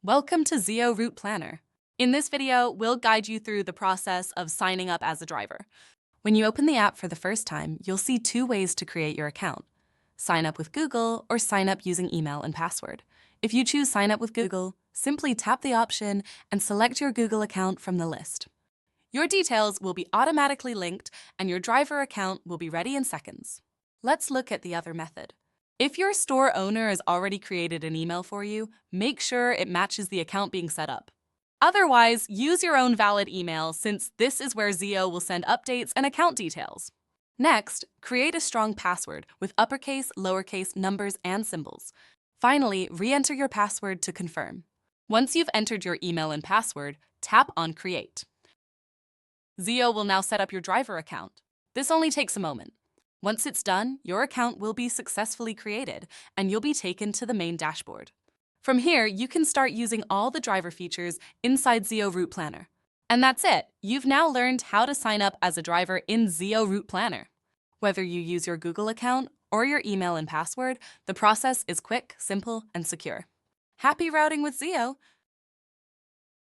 Welcome to Zeo Route Planner. In this video, we'll guide you through the process of signing up as a driver. When you open the app for the first time, you'll see two ways to create your account: sign up with Google or sign up using email and password. If you choose sign up with Google, simply tap the option and select your Google account from the list. Your details will be automatically linked and your driver account will be ready in seconds. Let's look at the other method. If your store owner has already created an email for you, make sure it matches the account being set up. Otherwise, use your own valid email, since this is where Zeo will send updates and account details. Next, create a strong password with uppercase, lowercase, numbers, and symbols. Finally, re-enter your password to confirm. Once you've entered your email and password, tap on Create. Zeo will now set up your driver account. This only takes a moment. Once it's done, your account will be successfully created and you'll be taken to the main dashboard. From here, you can start using all the driver features inside Zeo Route Planner. And that's it. You've now learned how to sign up as a driver in Zeo Route Planner. Whether you use your Google account or your email and password, the process is quick, simple, and secure. Happy routing with Zeo!